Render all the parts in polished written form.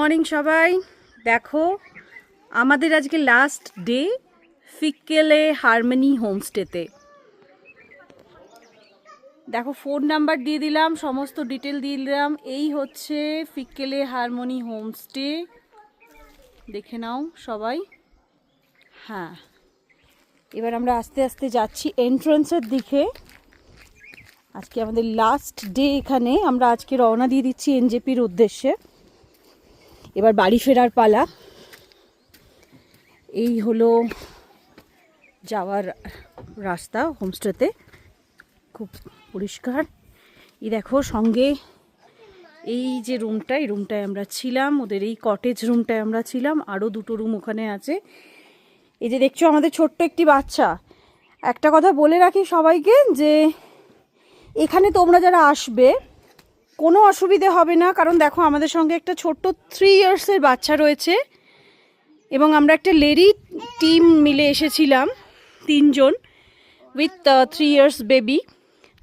Morning সবাই। দেখো আমাদের আজকে লাস্ট ডে ফিকেলে হারমনি হোমস্টেতে। দেখো ফোন নাম্বার দিয়ে দিলাম, সমস্ত ডিটেল দিয়ে দিলাম। এই হচ্ছে ফিকেলে হারমনি হোমস্টে, দেখে নাও সবাই। হ্যাঁ, এবার আমরা আস্তে আস্তে যাচ্ছি এন্ট্রান্সের দিকে। আজকে আমাদের লাস্ট ডে এখানে। আমরা আজকে রওনা দিয়ে দিচ্ছি এনজেপির উদ্দেশ্যে। এবার বাড়ি ফেরার পালা। এই হলো যাওয়ার রাস্তা হোমস্টেতে, খুব পরিষ্কার। এই দেখো সঙ্গে এই যে রুমটা, এই রুমটায় আমরা ছিলাম, ওদের এই কটেজ রুমটায় আমরা ছিলাম। আরও দুটো রুম ওখানে আছে। এই যে দেখছো আমাদের ছোট্ট একটি বাচ্চা। একটা কথা বলে রাখি সবাইকে, যে এখানে তোমরা যারা আসবে কোনো অসুবিধে হবে না, কারণ দেখো আমাদের সঙ্গে একটা ছোট্ট 3 ইয়ার্সের বাচ্চা রয়েছে এবং আমরা একটা লেডি টিম মিলে এসেছিলাম 3 জন উইথ 3 ইয়ার্স বেবি।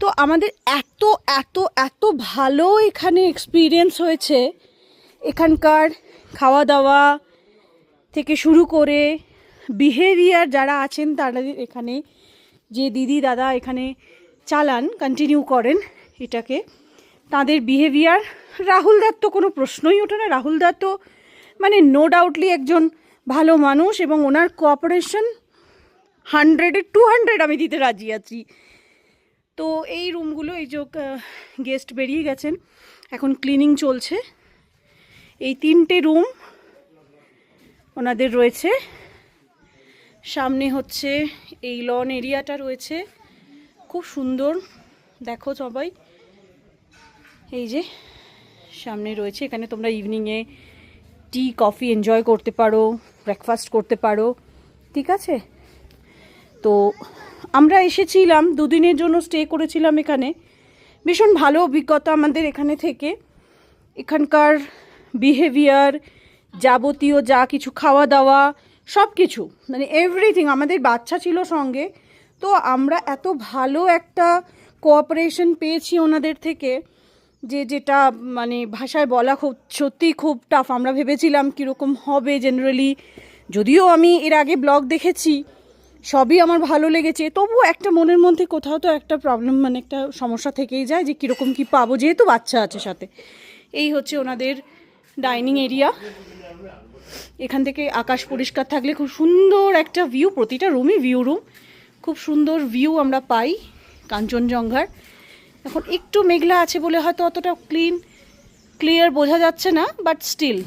তো আমাদের এত এত এত ভালো এখানে এক্সপিরিয়েন্স হয়েছে। এখানকার খাওয়া দাওয়া থেকে শুরু করে বিহেভিয়ার, যারা আছেন তারা এখানে, যে দিদি দাদা এখানে চালান, কন্টিনিউ করেন এটাকে, তাদের বিহেভিয়ার, রাহুলদার তো কোনো প্রশ্নই ওঠে না। রাহুলদার তো মানে নো ডাউটলি একজন ভালো মানুষ, এবং ওনার কোঅপারেশন 100-এ 200 আমি দিতে রাজি আছি। তো এই রুমগুলো, এই যে গেস্ট বেরিয়ে গেছেন, এখন ক্লিনিং চলছে। এই 3টে রুম ওনাদের রয়েছে। সামনে হচ্ছে এই লন এরিয়াটা রয়েছে, খুব সুন্দর। দেখো সবাই, এই যে সামনে রয়েছে। এখানে তোমরা ইভিনিংয়ে টি কফি এনজয় করতে পারো, ব্রেকফাস্ট করতে পারো, ঠিক আছে। তো আমরা এসেছিলাম 2 দিনের জন্য, স্টে করেছিলাম এখানে। ভীষণ ভালো অভিজ্ঞতা আমাদের এখানে থেকে। এখানকার বিহেভিয়ার, যাবতীয় যা কিছু খাওয়া দাওয়া, সব কিছু মানে এভরিথিং। আমাদের বাচ্চা ছিল সঙ্গে, তো আমরা এত ভালো একটা কোঅপারেশন পেয়েছি ওনাদের থেকে, যেটা মানে ভাষায় বলা খুব সত্যিই খুব টাফ। আমরা ভেবেছিলাম কীরকম হবে জেনারেলি, যদিও আমি এর আগে ব্লগ দেখেছি, সবই আমার ভালো লেগেছে, তবু একটা মনের মধ্যে কোথাও তো একটা প্রবলেম, মানে একটা সমস্যা থেকেই যায় যে কীরকম কী পাবো, যেহেতু বাচ্চা আছে সাথে। এই হচ্ছে ওনাদের ডাইনিং এরিয়া। এখান থেকে আকাশ পরিষ্কার থাকলে খুব সুন্দর একটা ভিউ, প্রতিটা রুমই ভিউ রুম, খুব সুন্দর ভিউ আমরা পাই কাঞ্চনজঙ্ঘার। এখন একটু মেঘলা আছে বলে হয়তো অতটা ক্লিয়ার বোঝা যাচ্ছে না, বাট স্টিল